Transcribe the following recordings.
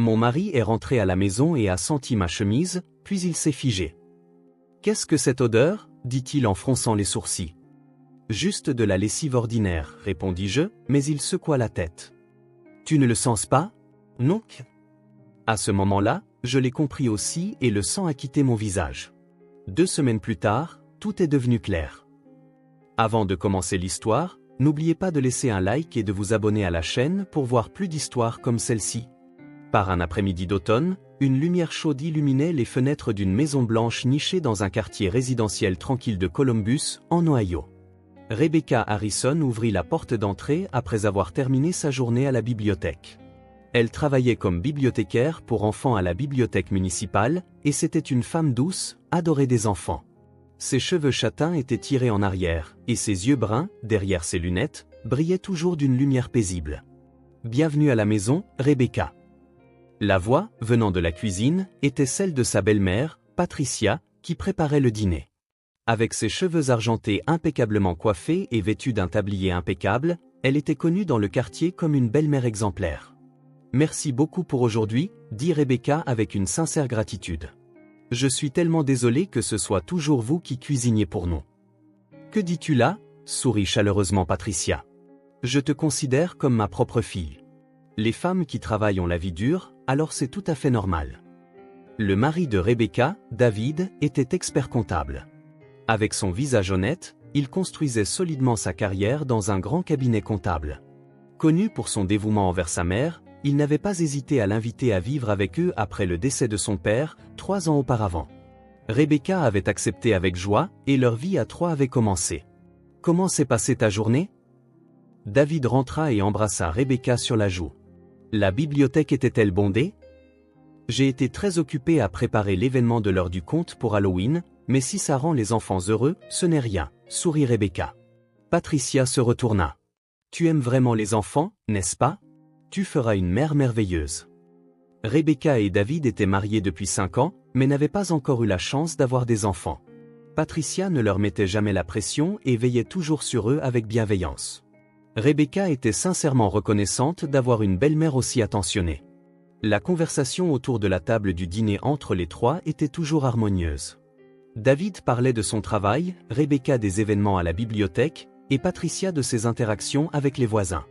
Mon mari est rentré à la maison et a senti ma chemise, puis il s'est figé. « Qu'est-ce que cette odeur » dit-il en fronçant les sourcils. « Juste de la lessive ordinaire, répondis-je, mais il secoua la tête. « Tu ne le sens pas ?»« Non. » À ce moment-là, je l'ai compris aussi et le sang a quitté mon visage. 2 semaines plus tard, tout est devenu clair. Avant de commencer l'histoire, n'oubliez pas de laisser un like et de vous abonner à la chaîne pour voir plus d'histoires comme celle-ci. Par un après-midi d'automne, une lumière chaude illuminait les fenêtres d'une maison blanche nichée dans un quartier résidentiel tranquille de Columbus, en Ohio. Rebecca Harrison ouvrit la porte d'entrée après avoir terminé sa journée à la bibliothèque. Elle travaillait comme bibliothécaire pour enfants à la bibliothèque municipale, et c'était une femme douce, adorée des enfants. Ses cheveux châtains étaient tirés en arrière, et ses yeux bruns, derrière ses lunettes, brillaient toujours d'une lumière paisible. « Bienvenue à la maison, Rebecca. » La voix, venant de la cuisine, était celle de sa belle-mère, Patricia, qui préparait le dîner. Avec ses cheveux argentés impeccablement coiffés et vêtue d'un tablier impeccable, elle était connue dans le quartier comme une belle-mère exemplaire. « Merci beaucoup pour aujourd'hui, » dit Rebecca avec une sincère gratitude. « Je suis tellement désolée que ce soit toujours vous qui cuisiniez pour nous. »« Que dis-tu là ?» sourit chaleureusement Patricia. « Je te considère comme ma propre fille. Les femmes qui travaillent ont la vie dure, alors c'est tout à fait normal. » Le mari de Rebecca, David, était expert comptable. Avec son visage honnête, il construisait solidement sa carrière dans un grand cabinet comptable. Connu pour son dévouement envers sa mère, il n'avait pas hésité à l'inviter à vivre avec eux après le décès de son père, 3 ans auparavant. Rebecca avait accepté avec joie, et leur vie à 3 avait commencé. « Comment s'est passée ta journée ?» David rentra et embrassa Rebecca sur la joue. « La bibliothèque était-elle bondée ?» J'ai été très occupé à préparer l'événement de l'heure du conte pour Halloween, mais si ça rend les enfants heureux, ce n'est rien, sourit Rebecca. Patricia se retourna. « Tu aimes vraiment les enfants, n'est-ce pas ? Tu feras une mère merveilleuse. » Rebecca et David étaient mariés depuis 5 ans, mais n'avaient pas encore eu la chance d'avoir des enfants. Patricia ne leur mettait jamais la pression et veillait toujours sur eux avec bienveillance. Rebecca était sincèrement reconnaissante d'avoir une belle-mère aussi attentionnée. La conversation autour de la table du dîner entre les 3 était toujours harmonieuse. David parlait de son travail, Rebecca des événements à la bibliothèque, et Patricia de ses interactions avec les voisins.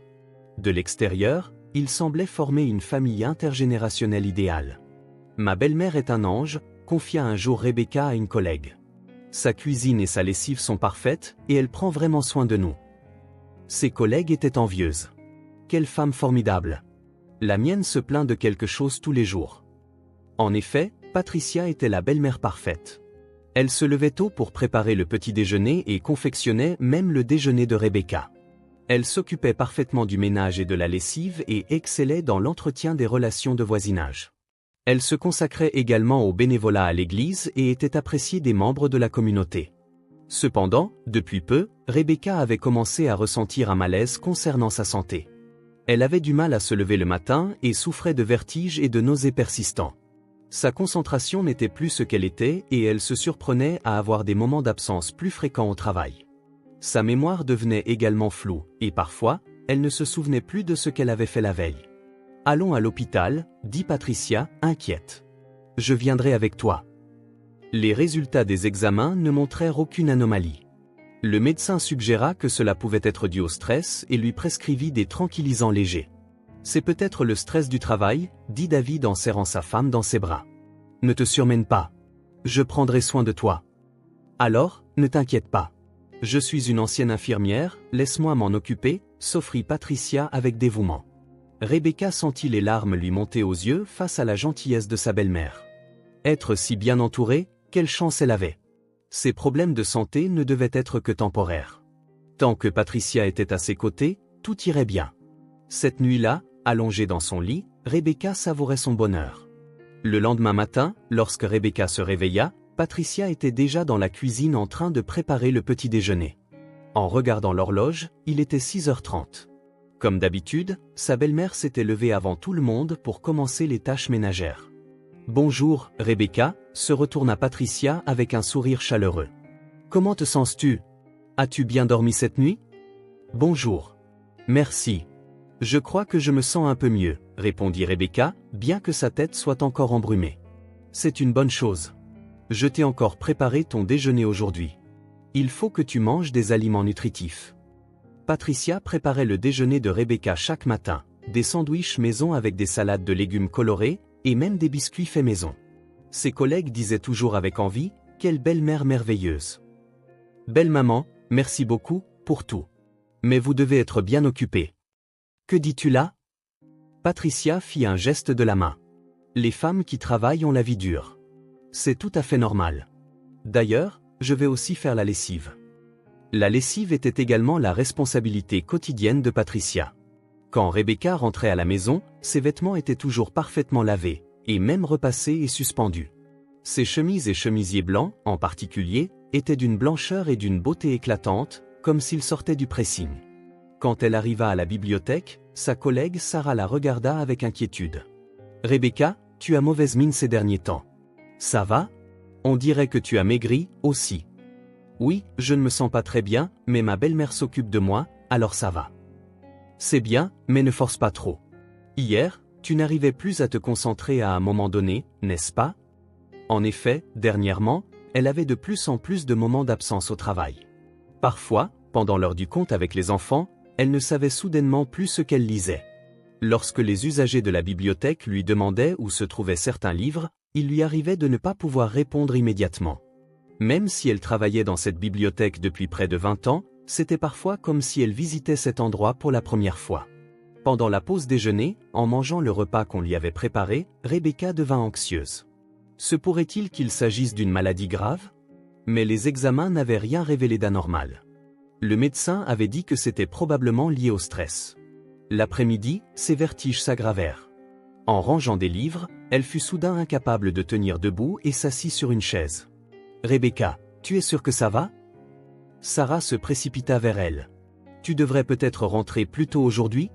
De l'extérieur, ils semblaient former une famille intergénérationnelle idéale. « Ma belle-mère est un ange », confia un jour Rebecca à une collègue. « Sa cuisine et sa lessive sont parfaites, et elle prend vraiment soin de nous. » Ses collègues étaient envieuses. « Quelle femme formidable ! La mienne se plaint de quelque chose tous les jours. » En effet, Patricia était la belle-mère parfaite. Elle se levait tôt pour préparer le petit déjeuner et confectionnait même le déjeuner de Rebecca. Elle s'occupait parfaitement du ménage et de la lessive et excellait dans l'entretien des relations de voisinage. Elle se consacrait également au bénévolat à l'église et était appréciée des membres de la communauté. Cependant, depuis peu, Rebecca avait commencé à ressentir un malaise concernant sa santé. Elle avait du mal à se lever le matin et souffrait de vertiges et de nausées persistants. Sa concentration n'était plus ce qu'elle était et elle se surprenait à avoir des moments d'absence plus fréquents au travail. Sa mémoire devenait également floue, et parfois, elle ne se souvenait plus de ce qu'elle avait fait la veille. « Allons à l'hôpital » dit Patricia, inquiète. « Je viendrai avec toi. » Les résultats des examens ne montrèrent aucune anomalie. Le médecin suggéra que cela pouvait être dû au stress et lui prescrivit des tranquillisants légers. « C'est peut-être le stress du travail » dit David en serrant sa femme dans ses bras. « Ne te surmène pas. Je prendrai soin de toi. »« Alors, ne t'inquiète pas. Je suis une ancienne infirmière, laisse-moi m'en occuper » s'offrit Patricia avec dévouement. Rebecca sentit les larmes lui monter aux yeux face à la gentillesse de sa belle-mère. Être si bien entourée, quelle chance elle avait. Ses problèmes de santé ne devaient être que temporaires. Tant que Patricia était à ses côtés, tout irait bien. Cette nuit-là, allongée dans son lit, Rebecca savourait son bonheur. Le lendemain matin, lorsque Rebecca se réveilla, Patricia était déjà dans la cuisine en train de préparer le petit déjeuner. En regardant l'horloge, il était 6h30. Comme d'habitude, sa belle-mère s'était levée avant tout le monde pour commencer les tâches ménagères. « Bonjour, Rebecca » se retourna Patricia avec un sourire chaleureux. « Comment te sens-tu ? As-tu bien dormi cette nuit ? » « Bonjour. Merci. Je crois que je me sens un peu mieux, répondit Rebecca, bien que sa tête soit encore embrumée. C'est une bonne chose. Je t'ai encore préparé ton déjeuner aujourd'hui. Il faut que tu manges des aliments nutritifs. Patricia préparait le déjeuner de Rebecca chaque matin, des sandwichs maison avec des salades de légumes colorés, et même des biscuits faits maison. Ses collègues disaient toujours avec envie, « Quelle belle-mère merveilleuse !» Belle maman, merci beaucoup, pour tout. Mais vous devez être bien occupée. Que dis-tu là? Patricia fit un geste de la main. Les femmes qui travaillent ont la vie dure. C'est tout à fait normal. D'ailleurs, je vais aussi faire la lessive. La lessive était également la responsabilité quotidienne de Patricia. Quand Rebecca rentrait à la maison, ses vêtements étaient toujours parfaitement lavés, et même repassés et suspendus. Ses chemises et chemisiers blancs, en particulier, étaient d'une blancheur et d'une beauté éclatante, comme s'ils sortaient du pressing. Quand elle arriva à la bibliothèque, sa collègue Sarah la regarda avec inquiétude. « Rebecca, tu as mauvaise mine ces derniers temps. Ça va? On dirait que tu as maigri, aussi. » « Oui, je ne me sens pas très bien, mais ma belle-mère s'occupe de moi, alors ça va. » « C'est bien, mais ne force pas trop. Hier, tu n'arrivais plus à te concentrer à un moment donné, n'est-ce pas? » En effet, dernièrement, elle avait de plus en plus de moments d'absence au travail. Parfois, pendant l'heure du conte avec les enfants, elle ne savait soudainement plus ce qu'elle lisait. Lorsque les usagers de la bibliothèque lui demandaient où se trouvaient certains livres, il lui arrivait de ne pas pouvoir répondre immédiatement. Même si elle travaillait dans cette bibliothèque depuis près de 20 ans, c'était parfois comme si elle visitait cet endroit pour la première fois. Pendant la pause déjeuner, en mangeant le repas qu'on lui avait préparé, Rebecca devint anxieuse. Se pourrait-il qu'il s'agisse d'une maladie grave? Mais les examens n'avaient rien révélé d'anormal. Le médecin avait dit que c'était probablement lié au stress. L'après-midi, ses vertiges s'aggravèrent. En rangeant des livres, elle fut soudain incapable de tenir debout et s'assit sur une chaise. « Rebecca, tu es sûre que ça va ?» Sarah se précipita vers elle. « Tu devrais peut-être rentrer plus tôt aujourd'hui ?»«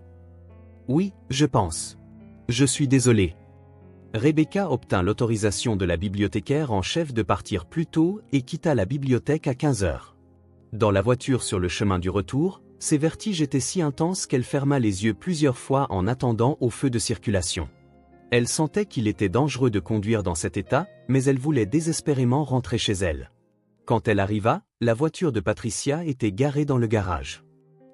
Oui, je pense. Je suis désolée. » Rebecca obtint l'autorisation de la bibliothécaire en chef de partir plus tôt et quitta la bibliothèque à 15 heures. Dans la voiture sur le chemin du retour, ses vertiges étaient si intenses qu'elle ferma les yeux plusieurs fois en attendant au feu de circulation. Elle sentait qu'il était dangereux de conduire dans cet état, mais elle voulait désespérément rentrer chez elle. Quand elle arriva, la voiture de Patricia était garée dans le garage.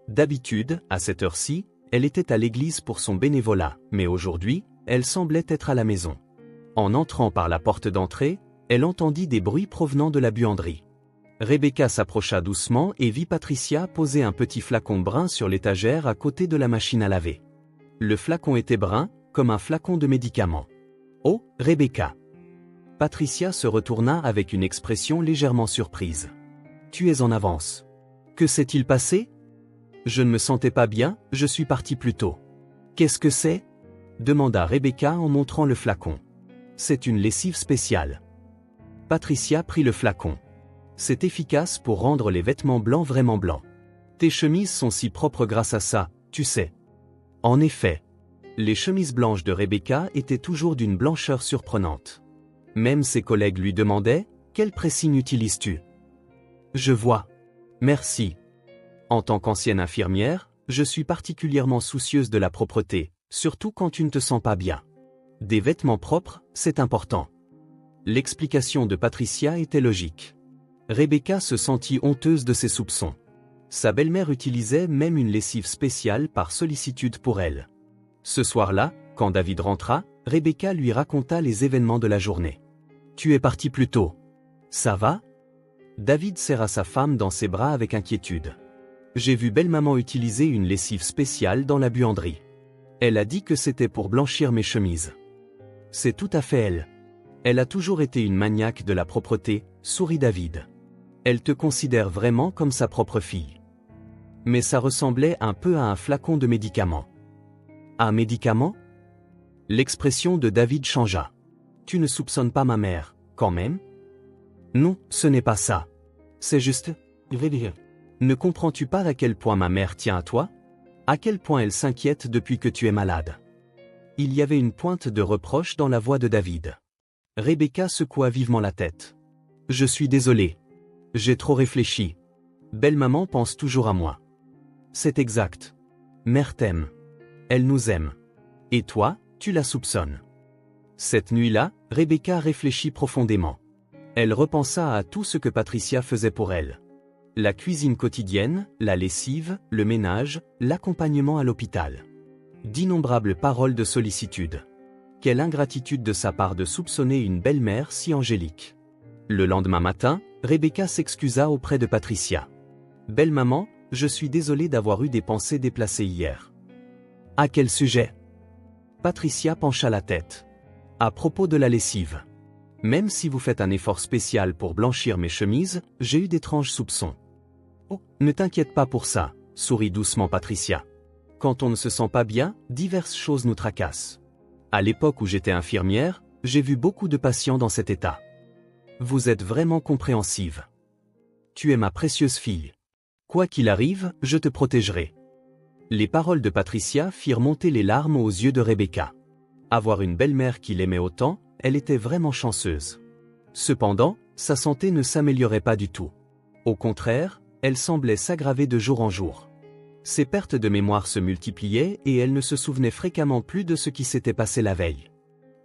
D'habitude, à cette heure-ci, elle était à l'église pour son bénévolat, mais aujourd'hui, elle semblait être à la maison. En entrant par la porte d'entrée, elle entendit des bruits provenant de la buanderie. Rebecca s'approcha doucement et vit Patricia poser un petit flacon brun sur l'étagère à côté de la machine à laver. Le flacon était brun, comme un flacon de médicaments. « Oh, Rebecca !» Patricia se retourna avec une expression légèrement surprise. « Tu es en avance. Que s'est-il passé? » « Je ne me sentais pas bien, je suis partie plus tôt. »« Qu'est-ce que c'est ?» demanda Rebecca en montrant le flacon. « C'est une lessive spéciale. » Patricia prit le flacon. « C'est efficace pour rendre les vêtements blancs vraiment blancs. Tes chemises sont si propres grâce à ça, tu sais. » En effet, les chemises blanches de Rebecca étaient toujours d'une blancheur surprenante. Même ses collègues lui demandaient « Quel pressing utilises-tu » ? « Je vois. Merci. En tant qu'ancienne infirmière, je suis particulièrement soucieuse de la propreté, surtout quand tu ne te sens pas bien. Des vêtements propres, c'est important. » L'explication de Patricia était logique. Rebecca se sentit honteuse de ses soupçons. Sa belle-mère utilisait même une lessive spéciale par sollicitude pour elle. Ce soir-là, quand David rentra, Rebecca lui raconta les événements de la journée. « Tu es parti plus tôt. Ça va ?» David serra sa femme dans ses bras avec inquiétude. « J'ai vu belle-maman utiliser une lessive spéciale dans la buanderie. Elle a dit que c'était pour blanchir mes chemises. » « C'est tout à fait elle. Elle a toujours été une maniaque de la propreté, » sourit David. « Elle te considère vraiment comme sa propre fille. » Mais ça ressemblait un peu à un flacon de médicaments. « Un médicament ?» L'expression de David changea. « Tu ne soupçonnes pas ma mère, quand même ? » « Non, ce n'est pas ça. C'est juste... Ne comprends-tu pas à quel point ma mère tient à toi ? À quel point elle s'inquiète depuis que tu es malade ?» Il y avait une pointe de reproche dans la voix de David. Rebecca secoua vivement la tête. « Je suis désolée. J'ai trop réfléchi. Belle-maman pense toujours à moi. » « C'est exact. Mère t'aime. elle nous aime. Et toi, tu la soupçonnes. Cette nuit-là, Rebecca réfléchit profondément. Elle repensa à tout ce que Patricia faisait pour elle. La cuisine quotidienne, la lessive, le ménage, l'accompagnement à l'hôpital. D'innombrables paroles de sollicitude. Quelle ingratitude de sa part de soupçonner une belle-mère si angélique. Le lendemain matin, Rebecca s'excusa auprès de Patricia. « Belle maman, je suis désolée d'avoir eu des pensées déplacées hier. » « À quel sujet ?» Patricia pencha la tête. « À propos de la lessive. Même si vous faites un effort spécial pour blanchir mes chemises, j'ai eu d'étranges soupçons. » « Oh, ne t'inquiète pas pour ça, » sourit doucement Patricia. « Quand on ne se sent pas bien, diverses choses nous tracassent. À l'époque où j'étais infirmière, j'ai vu beaucoup de patients dans cet état. Vous êtes vraiment compréhensive. Tu es ma précieuse fille. Quoi qu'il arrive, je te protégerai. » Les paroles de Patricia firent monter les larmes aux yeux de Rebecca. Avoir une belle-mère qui l'aimait autant, elle était vraiment chanceuse. Cependant, sa santé ne s'améliorait pas du tout. Au contraire, elle semblait s'aggraver de jour en jour. Ses pertes de mémoire se multipliaient et elle ne se souvenait fréquemment plus de ce qui s'était passé la veille.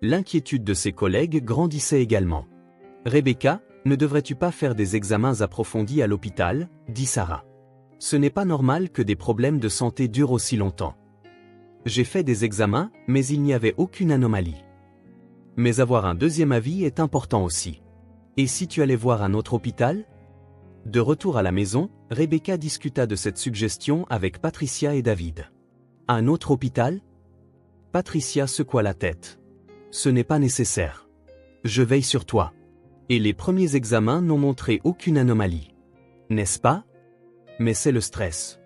L'inquiétude de ses collègues grandissait également. « Rebecca, ne devrais-tu pas faire des examens approfondis à l'hôpital ?» dit Sarah. « Ce n'est pas normal que des problèmes de santé durent aussi longtemps. J'ai fait des examens, mais il n'y avait aucune anomalie. Mais avoir un deuxième avis est important aussi. Et si tu allais voir un autre hôpital ?» De retour à la maison, Rebecca discuta de cette suggestion avec Patricia et David. « Un autre hôpital ?» Patricia secoua la tête. « Ce n'est pas nécessaire. Je veille sur toi. Et les premiers examens n'ont montré aucune anomalie. N'est-ce pas ? Mais c'est le stress. »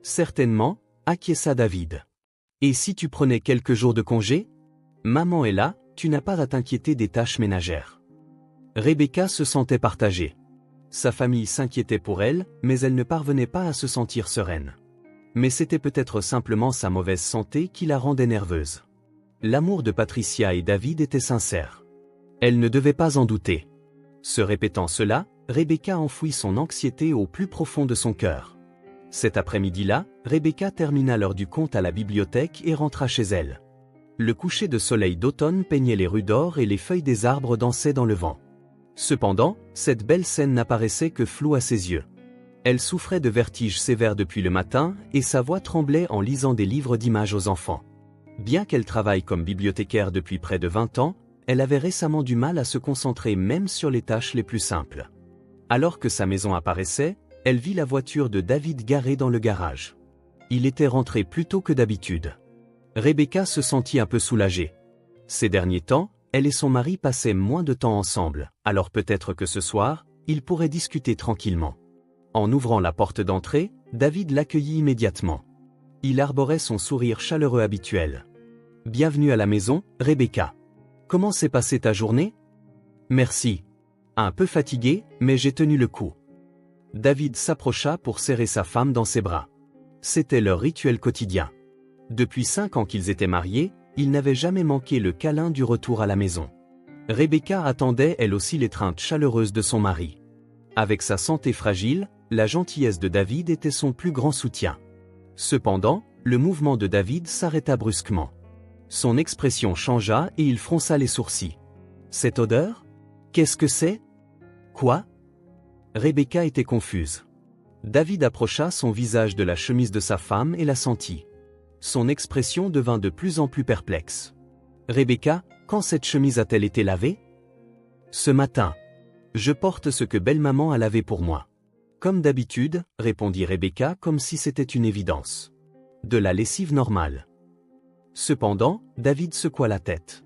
Certainement, acquiesça David. « Et si tu prenais quelques jours de congé ? Maman est là, tu n'as pas à t'inquiéter des tâches ménagères. » Rebecca se sentait partagée. Sa famille s'inquiétait pour elle, mais elle ne parvenait pas à se sentir sereine. Mais c'était peut-être simplement sa mauvaise santé qui la rendait nerveuse. L'amour de Patricia et David était sincère. Elle ne devait pas en douter. Se répétant cela, Rebecca enfouit son anxiété au plus profond de son cœur. Cet après-midi-là, Rebecca termina l'heure du conte à la bibliothèque et rentra chez elle. Le coucher de soleil d'automne peignait les rues d'or et les feuilles des arbres dansaient dans le vent. Cependant, cette belle scène n'apparaissait que floue à ses yeux. Elle souffrait de vertiges sévères depuis le matin et sa voix tremblait en lisant des livres d'images aux enfants. Bien qu'elle travaille comme bibliothécaire depuis près de 20 ans, elle avait récemment du mal à se concentrer même sur les tâches les plus simples. Alors que sa maison apparaissait, elle vit la voiture de David garée dans le garage. Il était rentré plus tôt que d'habitude. Rebecca se sentit un peu soulagée. Ces derniers temps, elle et son mari passaient moins de temps ensemble, alors peut-être que ce soir, ils pourraient discuter tranquillement. En ouvrant la porte d'entrée, David l'accueillit immédiatement. Il arborait son sourire chaleureux habituel. « Bienvenue à la maison, Rebecca. Comment s'est passée ta journée ? » ?»« Merci. Un peu fatigué, mais j'ai tenu le coup. » David s'approcha pour serrer sa femme dans ses bras. C'était leur rituel quotidien. Depuis 5 ans qu'ils étaient mariés, ils n'avaient jamais manqué le câlin du retour à la maison. Rebecca attendait elle aussi l'étreinte chaleureuse de son mari. Avec sa santé fragile, la gentillesse de David était son plus grand soutien. Cependant, le mouvement de David s'arrêta brusquement. Son expression changea et il fronça les sourcils. « Cette odeur ? Qu'est-ce que c'est ? Quoi ?» Rebecca était confuse. David approcha son visage de la chemise de sa femme et la sentit. Son expression devint de plus en plus perplexe. « Rebecca, quand cette chemise a-t-elle été lavée ? » ?»« Ce matin. Je porte ce que belle-maman a lavé pour moi. » « Comme d'habitude, » répondit Rebecca comme si c'était une évidence. « De la lessive normale. » Cependant, David secoua la tête.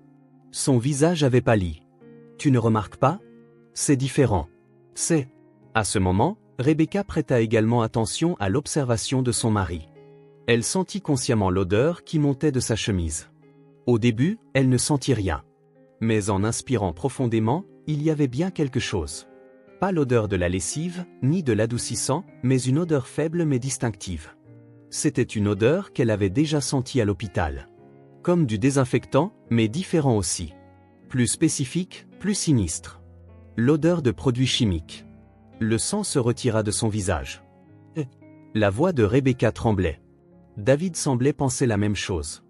Son visage avait pâli. « Tu ne remarques pas ? C'est différent. C'est... » À ce moment, Rebecca prêta également attention à l'observation de son mari. Elle sentit consciemment l'odeur qui montait de sa chemise. Au début, elle ne sentit rien. Mais en inspirant profondément, il y avait bien quelque chose. Pas l'odeur de la lessive, ni de l'adoucissant, mais une odeur faible mais distinctive. C'était une odeur qu'elle avait déjà sentie à l'hôpital. Comme du désinfectant, mais différent aussi. Plus spécifique, plus sinistre. L'odeur de produits chimiques. Le sang se retira de son visage. La voix de Rebecca tremblait. « David semblait penser la même chose.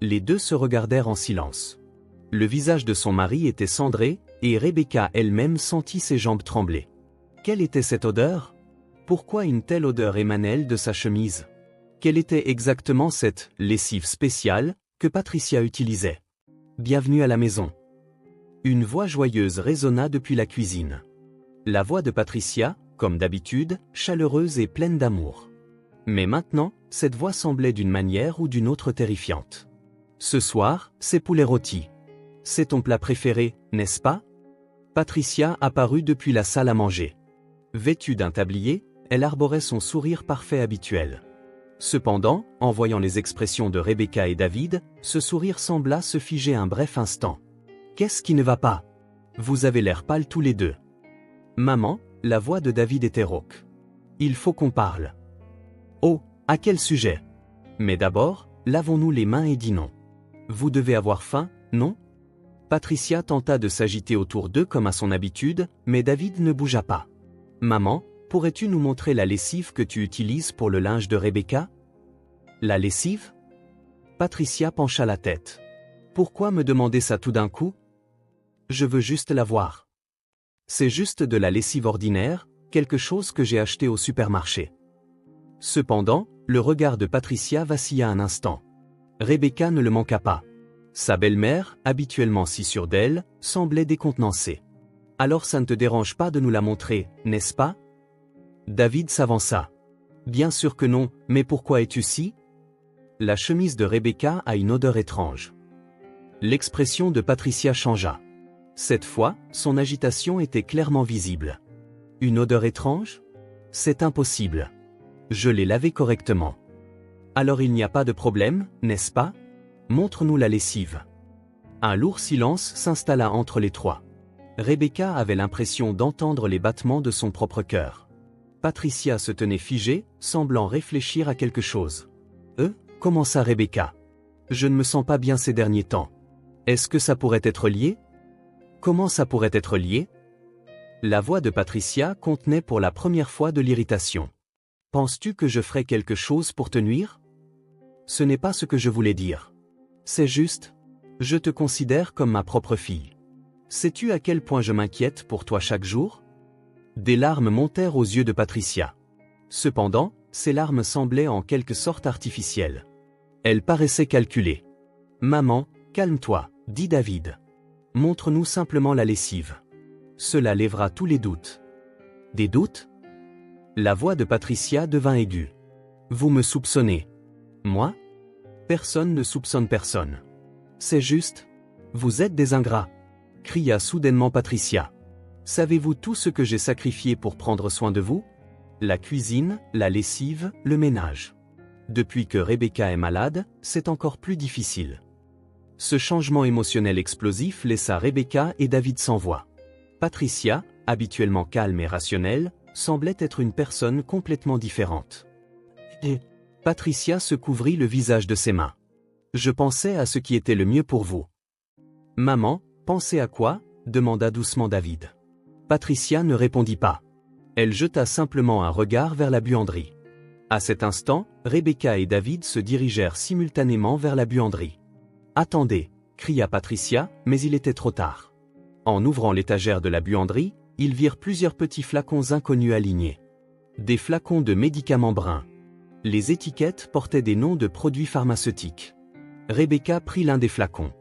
Les deux se regardèrent en silence. Le visage de son mari était cendré, et Rebecca elle-même sentit ses jambes trembler. Quelle était cette odeur? Pourquoi une telle odeur émanait-elle de sa chemise? Quelle était exactement cette « lessive spéciale » que Patricia utilisait? Bienvenue à la maison. Une voix joyeuse résonna depuis la cuisine. La voix de Patricia, comme d'habitude, chaleureuse et pleine d'amour. Mais maintenant, cette voix semblait d'une manière ou d'une autre terrifiante. Ce soir, c'est poulet rôti. C'est ton plat préféré, n'est-ce pas? Patricia apparut depuis la salle à manger. Vêtue d'un tablier, elle arborait son sourire parfait habituel. Cependant, en voyant les expressions de Rebecca et David, ce sourire sembla se figer un bref instant. Qu'est-ce qui ne va pas? Vous avez l'air pâles tous les deux. Maman, la voix de David était rauque. Il faut qu'on parle. Oh, à quel sujet? Mais d'abord, lavons-nous les mains et dis non. Vous devez avoir faim, non? Patricia tenta de s'agiter autour d'eux comme à son habitude, mais David ne bougea pas. Maman, pourrais-tu nous montrer la lessive que tu utilises pour le linge de Rebecca? La lessive? Patricia pencha la tête. Pourquoi me demander ça tout d'un coup? Je veux juste la voir. C'est juste de la lessive ordinaire, quelque chose que j'ai acheté au supermarché. Cependant, le regard de Patricia vacilla un instant. Rebecca ne le manqua pas. Sa belle-mère, habituellement si sûre d'elle, semblait décontenancée. Alors ça ne te dérange pas de nous la montrer, n'est-ce pas? David s'avança. Bien sûr que non, mais pourquoi es-tu si? La chemise de Rebecca a une odeur étrange. L'expression de Patricia changea. Cette fois, son agitation était clairement visible. Une odeur étrange? C'est impossible. Je l'ai lavée correctement. Alors il n'y a pas de problème, n'est-ce pas? Montre-nous la lessive. Un lourd silence s'installa entre les trois. Rebecca avait l'impression d'entendre les battements de son propre cœur. Patricia se tenait figée, semblant réfléchir à quelque chose. Commença Rebecca. Je ne me sens pas bien ces derniers temps. Est-ce que ça pourrait être lié? Comment ça pourrait être lié? La voix de Patricia contenait pour la première fois de l'irritation. Penses-tu que je ferais quelque chose pour te nuire? Ce n'est pas ce que je voulais dire. C'est juste, je te considère comme ma propre fille. Sais-tu à quel point je m'inquiète pour toi chaque jour? Des larmes montèrent aux yeux de Patricia. Cependant, ces larmes semblaient en quelque sorte artificielles. Elles paraissaient calculées. Maman, calme-toi, dit David. Montre-nous simplement la lessive. Cela lèvera tous les doutes. Des doutes? La voix de Patricia devint aiguë. Vous me soupçonnez. Moi? Personne ne soupçonne personne. C'est juste. Vous êtes des ingrats, cria soudainement Patricia. Savez-vous tout ce que j'ai sacrifié pour prendre soin de vous? La cuisine, la lessive, le ménage. Depuis que Rebecca est malade, c'est encore plus difficile. Ce changement émotionnel explosif laissa Rebecca et David sans voix. Patricia, habituellement calme et rationnelle, semblait être une personne complètement différente. Et Patricia se couvrit le visage de ses mains. Je pensais à ce qui était le mieux pour vous. Maman, pensez à quoi? Demanda doucement David. Patricia ne répondit pas. Elle jeta simplement un regard vers la buanderie. À cet instant, Rebecca et David se dirigèrent simultanément vers la buanderie. Attendez, cria Patricia, mais il était trop tard. En ouvrant l'étagère de la buanderie, ils virent plusieurs petits flacons inconnus alignés. Des flacons de médicaments bruns. Les étiquettes portaient des noms de produits pharmaceutiques. Rebecca prit l'un des flacons.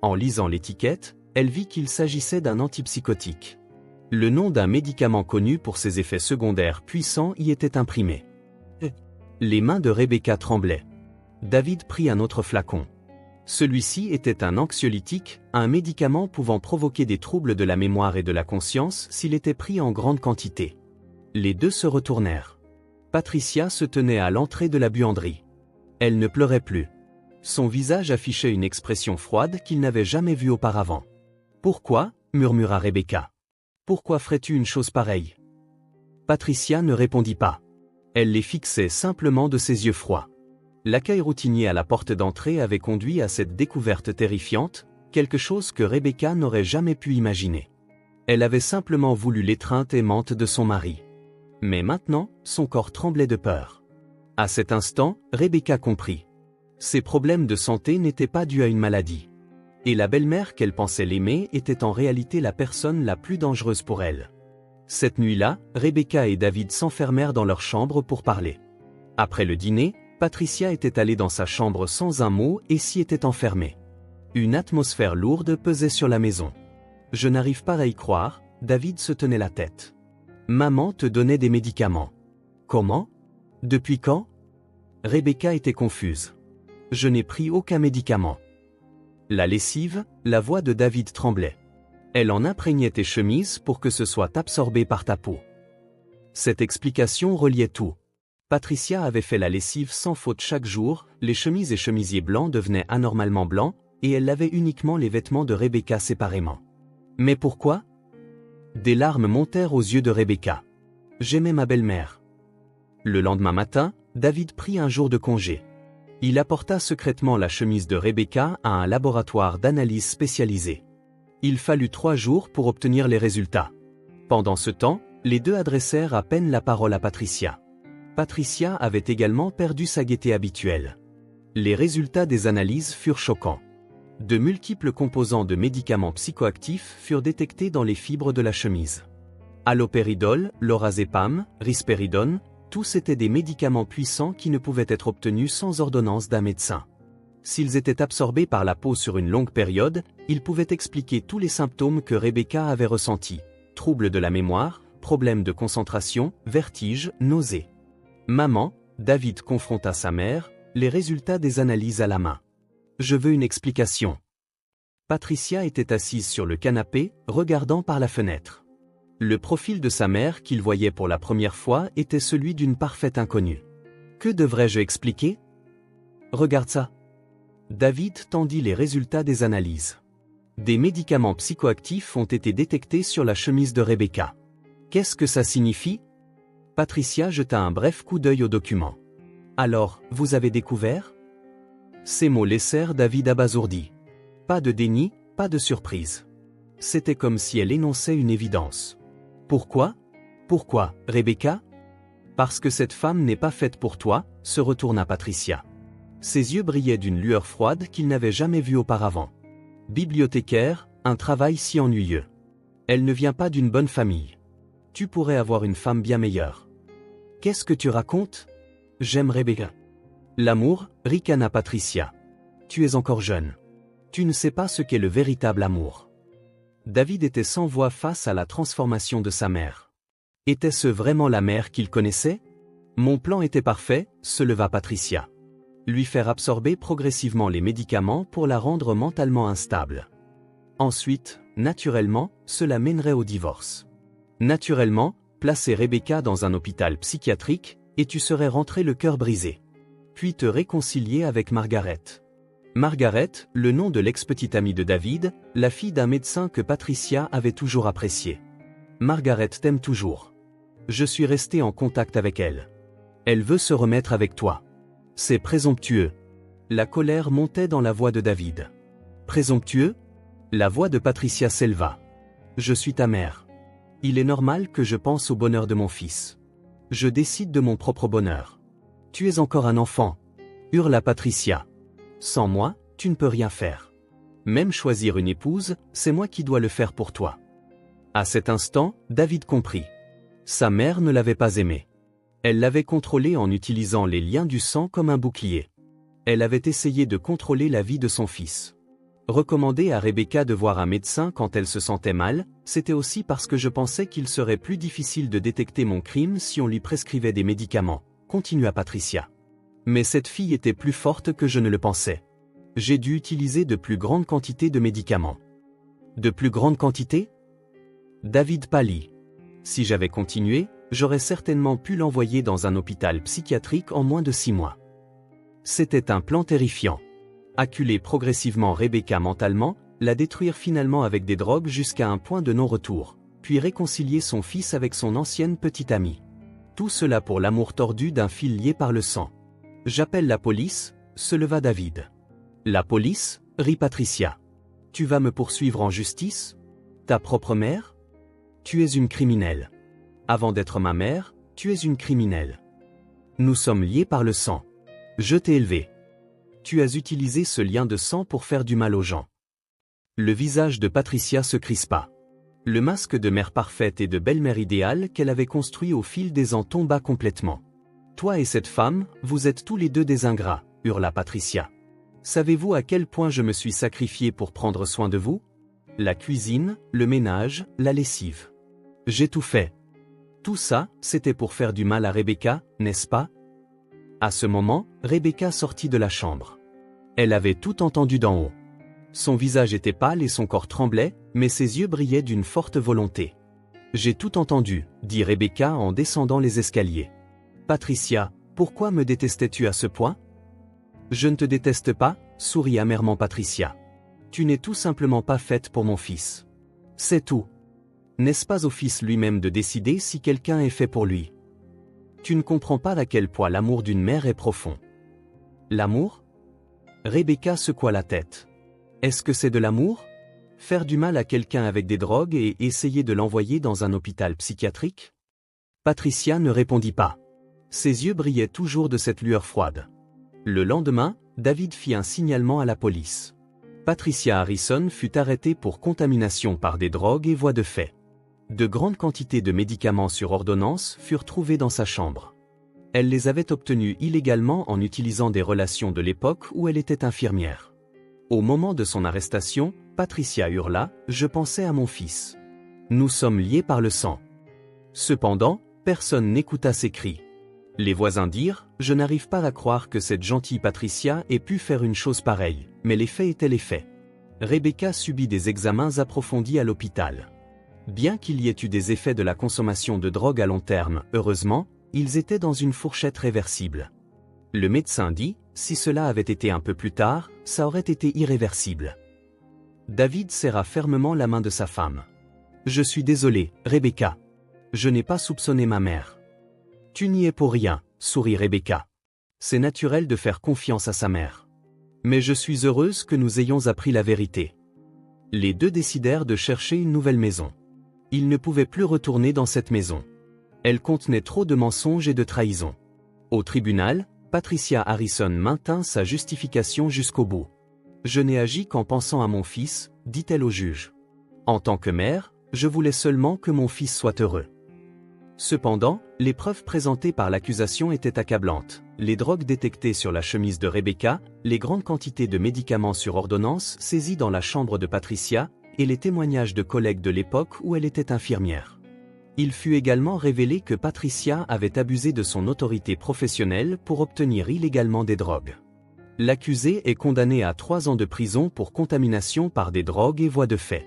En lisant l'étiquette, elle vit qu'il s'agissait d'un antipsychotique. Le nom d'un médicament connu pour ses effets secondaires puissants y était imprimé. Les mains de Rebecca tremblaient. David prit un autre flacon. Celui-ci était un anxiolytique, un médicament pouvant provoquer des troubles de la mémoire et de la conscience s'il était pris en grande quantité. Les deux se retournèrent. Patricia se tenait à l'entrée de la buanderie. Elle ne pleurait plus. Son visage affichait une expression froide qu'il n'avait jamais vue auparavant. « Pourquoi ?» murmura Rebecca. « Pourquoi ferais-tu une chose pareille ?» Patricia ne répondit pas. Elle les fixait simplement de ses yeux froids. L'accueil routinier à la porte d'entrée avait conduit à cette découverte terrifiante, quelque chose que Rebecca n'aurait jamais pu imaginer. Elle avait simplement voulu l'étreinte aimante de son mari. Mais maintenant, son corps tremblait de peur. À cet instant, Rebecca comprit. Ses problèmes de santé n'étaient pas dus à une maladie. Et la belle-mère qu'elle pensait l'aimer était en réalité la personne la plus dangereuse pour elle. Cette nuit-là, Rebecca et David s'enfermèrent dans leur chambre pour parler. Après le dîner, Patricia était allée dans sa chambre sans un mot et s'y était enfermée. Une atmosphère lourde pesait sur la maison. Je n'arrive pas à y croire, David se tenait la tête. Maman te donnait des médicaments. Comment? Depuis quand? Rebecca était confuse. Je n'ai pris aucun médicament. La lessive, la voix de David tremblait. Elle en imprégnait tes chemises pour que ce soit absorbé par ta peau. Cette explication reliait tout. Patricia avait fait la lessive sans faute chaque jour, les chemises et chemisiers blancs devenaient anormalement blancs, et elle lavait uniquement les vêtements de Rebecca séparément. Mais pourquoi? Des larmes montèrent aux yeux de Rebecca. J'aimais ma belle-mère. Le lendemain matin, David prit un jour de congé. Il apporta secrètement la chemise de Rebecca à un laboratoire d'analyse spécialisé. Il fallut 3 jours pour obtenir les résultats. Pendant ce temps, les deux adressèrent à peine la parole à Patricia. Patricia avait également perdu sa gaieté habituelle. Les résultats des analyses furent choquants. De multiples composants de médicaments psychoactifs furent détectés dans les fibres de la chemise. Alloperidol, lorazépam, risperidone, tous étaient des médicaments puissants qui ne pouvaient être obtenus sans ordonnance d'un médecin. S'ils étaient absorbés par la peau sur une longue période, ils pouvaient expliquer tous les symptômes que Rebecca avait ressentis. Troubles de la mémoire, problèmes de concentration, vertiges, nausées. Maman, David confronta sa mère, les résultats des analyses à la main. Je veux une explication. Patricia était assise sur le canapé, regardant par la fenêtre. Le profil de sa mère qu'il voyait pour la première fois était celui d'une parfaite inconnue. Que devrais-je expliquer? Regarde ça. David tendit les résultats des analyses. Des médicaments psychoactifs ont été détectés sur la chemise de Rebecca. Qu'est-ce que ça signifie? Patricia jeta un bref coup d'œil au document. Alors, vous avez découvert? Ces mots laissèrent David abasourdi. Pas de déni, pas de surprise. C'était comme si elle énonçait une évidence. Pourquoi? Pourquoi, Rebecca? Parce que cette femme n'est pas faite pour toi, se retourna Patricia. Ses yeux brillaient d'une lueur froide qu'il n'avait jamais vue auparavant. Bibliothécaire, un travail si ennuyeux. Elle ne vient pas d'une bonne famille. Tu pourrais avoir une femme bien meilleure. Qu'est-ce que tu racontes? J'aime Rebecca. L'amour, ricana Patricia. Tu es encore jeune. Tu ne sais pas ce qu'est le véritable amour. David était sans voix face à la transformation de sa mère. Était-ce vraiment la mère qu'il connaissait? Mon plan était parfait, se leva Patricia. Lui faire absorber progressivement les médicaments pour la rendre mentalement instable. Ensuite, naturellement, cela mènerait au divorce. Naturellement, placer Rebecca dans un hôpital psychiatrique, et tu serais rentré le cœur brisé. Puis te réconcilier avec Margaret. Margaret, le nom de l'ex-petite amie de David, la fille d'un médecin que Patricia avait toujours apprécié. Margaret t'aime toujours. Je suis resté en contact avec elle. Elle veut se remettre avec toi. C'est présomptueux. La colère montait dans la voix de David. Présomptueux? La voix de Patricia s'éleva. Je suis ta mère. Il est normal que je pense au bonheur de mon fils. Je décide de mon propre bonheur. Tu es encore un enfant, hurla Patricia. Sans moi, tu ne peux rien faire. Même choisir une épouse, c'est moi qui dois le faire pour toi. À cet instant, David comprit. Sa mère ne l'avait pas aimé. Elle l'avait contrôlé en utilisant les liens du sang comme un bouclier. Elle avait essayé de contrôler la vie de son fils. Recommander à Rebecca de voir un médecin quand elle se sentait mal, c'était aussi parce que je pensais qu'il serait plus difficile de détecter mon crime si on lui prescrivait des médicaments, continua Patricia. Mais cette fille était plus forte que je ne le pensais. J'ai dû utiliser de plus grandes quantités de médicaments. De plus grandes quantités? David pâlit. Si j'avais continué, j'aurais certainement pu l'envoyer dans un hôpital psychiatrique en moins de 6 mois. C'était un plan terrifiant. Acculer progressivement Rebecca mentalement, la détruire finalement avec des drogues jusqu'à un point de non-retour, puis réconcilier son fils avec son ancienne petite amie. Tout cela pour l'amour tordu d'un fil lié par le sang. J'appelle la police, se leva David. La police, rit Patricia. Tu vas me poursuivre en justice? Ta propre mère? Tu es une criminelle. Avant d'être ma mère, tu es une criminelle. Nous sommes liés par le sang. Je t'ai élevé. Tu as utilisé ce lien de sang pour faire du mal aux gens. Le visage de Patricia se crispa. Le masque de mère parfaite et de belle-mère idéale qu'elle avait construit au fil des ans tomba complètement. Toi et cette femme, vous êtes tous les deux des ingrats, hurla Patricia. Savez-vous à quel point je me suis sacrifié pour prendre soin de vous? La cuisine, le ménage, la lessive. J'ai tout fait. Tout ça, c'était pour faire du mal à Rebecca, n'est-ce pas? À ce moment, Rebecca sortit de la chambre. Elle avait tout entendu d'en haut. Son visage était pâle et son corps tremblait, mais ses yeux brillaient d'une forte volonté. J'ai tout entendu, dit Rebecca en descendant les escaliers. Patricia, pourquoi me détestais-tu à ce point? Je ne te déteste pas, sourit amèrement Patricia. Tu n'es tout simplement pas faite pour mon fils. C'est tout. N'est-ce pas au fils lui-même de décider si quelqu'un est fait pour lui? Tu ne comprends pas à quel point l'amour d'une mère est profond. L'amour? Rebecca secoua la tête. Est-ce que c'est de l'amour? Faire du mal à quelqu'un avec des drogues et essayer de l'envoyer dans un hôpital psychiatrique? Patricia ne répondit pas. Ses yeux brillaient toujours de cette lueur froide. Le lendemain, David fit un signalement à la police. Patricia Harrison fut arrêtée pour contamination par des drogues et voies de fait. De grandes quantités de médicaments sur ordonnance furent trouvés dans sa chambre. Elle les avait obtenus illégalement en utilisant des relations de l'époque où elle était infirmière. Au moment de son arrestation, Patricia hurla « Je pensais à mon fils. Nous sommes liés par le sang. » Cependant, personne n'écouta ses cris. Les voisins dirent « Je n'arrive pas à croire que cette gentille Patricia ait pu faire une chose pareille, mais les faits étaient les faits. » Rebecca subit des examens approfondis à l'hôpital. Bien qu'il y ait eu des effets de la consommation de drogue à long terme, heureusement, ils étaient dans une fourchette réversible. Le médecin dit « Si cela avait été un peu plus tard, ça aurait été irréversible. » David serra fermement la main de sa femme. « Je suis désolé, Rebecca. Je n'ai pas soupçonné ma mère. »« Tu n'y es pour rien, » sourit Rebecca. « C'est naturel de faire confiance à sa mère. Mais je suis heureuse que nous ayons appris la vérité. » Les deux décidèrent de chercher une nouvelle maison. Ils ne pouvaient plus retourner dans cette maison. Elle contenait trop de mensonges et de trahisons. Au tribunal, Patricia Harrison maintint sa justification jusqu'au bout. « Je n'ai agi qu'en pensant à mon fils, » dit-elle au juge. « En tant que mère, je voulais seulement que mon fils soit heureux. » Cependant, les preuves présentées par l'accusation étaient accablantes. Les drogues détectées sur la chemise de Rebecca, les grandes quantités de médicaments sur ordonnance saisis dans la chambre de Patricia, et les témoignages de collègues de l'époque où elle était infirmière. Il fut également révélé que Patricia avait abusé de son autorité professionnelle pour obtenir illégalement des drogues. L'accusé est condamné à 3 ans de prison pour contamination par des drogues et voies de fait.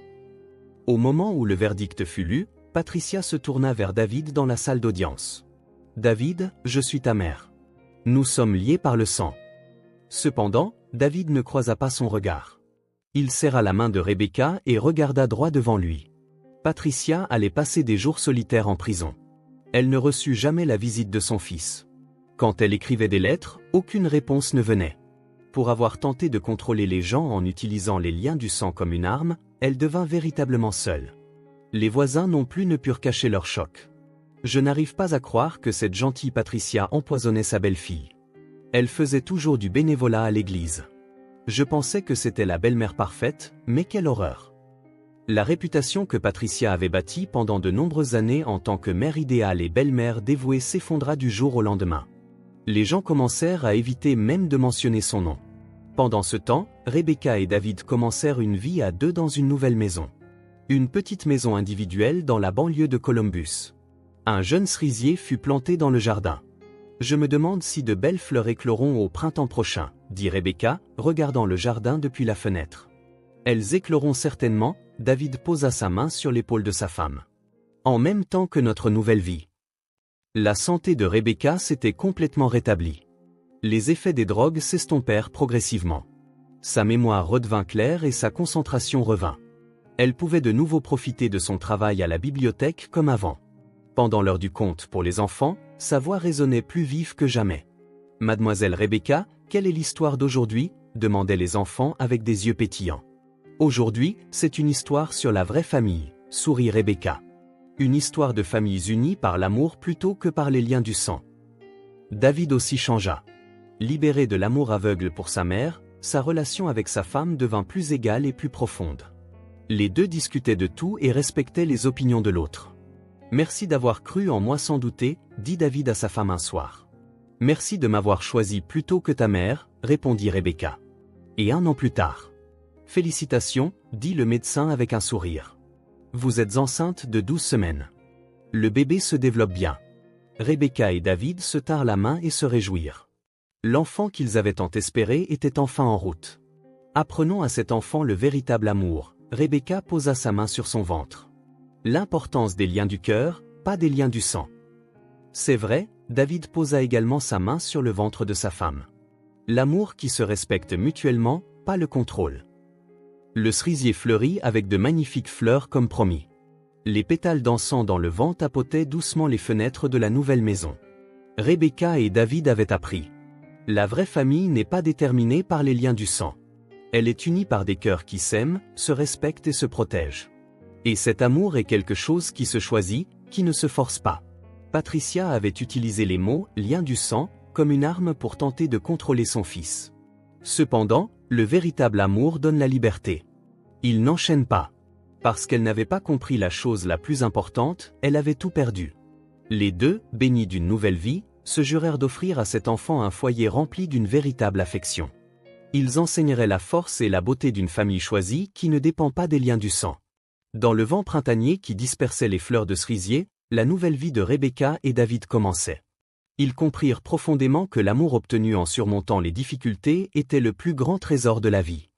Au moment où le verdict fut lu, Patricia se tourna vers David dans la salle d'audience. « David, je suis ta mère. Nous sommes liés par le sang. » Cependant, David ne croisa pas son regard. Il serra la main de Rebecca et regarda droit devant lui. Patricia allait passer des jours solitaires en prison. Elle ne reçut jamais la visite de son fils. Quand elle écrivait des lettres, aucune réponse ne venait. Pour avoir tenté de contrôler les gens en utilisant les liens du sang comme une arme, elle devint véritablement seule. Les voisins non plus ne purent cacher leur choc. Je n'arrive pas à croire que cette gentille Patricia empoisonnait sa belle-fille. Elle faisait toujours du bénévolat à l'église. Je pensais que c'était la belle-mère parfaite, mais quelle horreur! La réputation que Patricia avait bâtie pendant de nombreuses années en tant que mère idéale et belle-mère dévouée s'effondra du jour au lendemain. Les gens commencèrent à éviter même de mentionner son nom. Pendant ce temps, Rebecca et David commencèrent une vie à deux dans une nouvelle maison. Une petite maison individuelle dans la banlieue de Columbus. Un jeune cerisier fut planté dans le jardin. « Je me demande si de belles fleurs écloront au printemps prochain, » dit Rebecca, regardant le jardin depuis la fenêtre. « Elles écloront certainement. » David posa sa main sur l'épaule de sa femme. « En même temps que notre nouvelle vie. » La santé de Rebecca s'était complètement rétablie. Les effets des drogues s'estompèrent progressivement. Sa mémoire redevint claire et sa concentration revint. Elle pouvait de nouveau profiter de son travail à la bibliothèque comme avant. Pendant l'heure du conte pour les enfants, sa voix résonnait plus vive que jamais. « Mademoiselle Rebecca, quelle est l'histoire d'aujourd'hui » demandaient les enfants avec des yeux pétillants. « Aujourd'hui, c'est une histoire sur la vraie famille » sourit Rebecca. « Une histoire de familles unies par l'amour plutôt que par les liens du sang. » David aussi changea. Libéré de l'amour aveugle pour sa mère, sa relation avec sa femme devint plus égale et plus profonde. Les deux discutaient de tout et respectaient les opinions de l'autre. « Merci d'avoir cru en moi sans douter », dit David à sa femme un soir. « Merci de m'avoir choisi plutôt que ta mère », répondit Rebecca. Et 1 an plus tard. « Félicitations », dit le médecin avec un sourire. « Vous êtes enceinte de 12 semaines. Le bébé se développe bien. » Rebecca et David se tinrent la main et se réjouirent. L'enfant qu'ils avaient tant espéré était enfin en route. Apprenons à cet enfant le véritable amour. Rebecca posa sa main sur son ventre. L'importance des liens du cœur, pas des liens du sang. C'est vrai, David posa également sa main sur le ventre de sa femme. L'amour qui se respecte mutuellement, pas le contrôle. Le cerisier fleurit avec de magnifiques fleurs comme promis. Les pétales dansant dans le vent tapotaient doucement les fenêtres de la nouvelle maison. Rebecca et David avaient appris. La vraie famille n'est pas déterminée par les liens du sang. Elle est unie par des cœurs qui s'aiment, se respectent et se protègent. Et cet amour est quelque chose qui se choisit, qui ne se force pas. Patricia avait utilisé les mots « lien du sang » comme une arme pour tenter de contrôler son fils. Cependant, le véritable amour donne la liberté. Il n'enchaîne pas. Parce qu'elle n'avait pas compris la chose la plus importante, elle avait tout perdu. Les deux, bénis d'une nouvelle vie, se jurèrent d'offrir à cet enfant un foyer rempli d'une véritable affection. Ils enseigneraient la force et la beauté d'une famille choisie qui ne dépend pas des liens du sang. Dans le vent printanier qui dispersait les fleurs de cerisier, la nouvelle vie de Rebecca et David commençait. Ils comprirent profondément que l'amour obtenu en surmontant les difficultés était le plus grand trésor de la vie.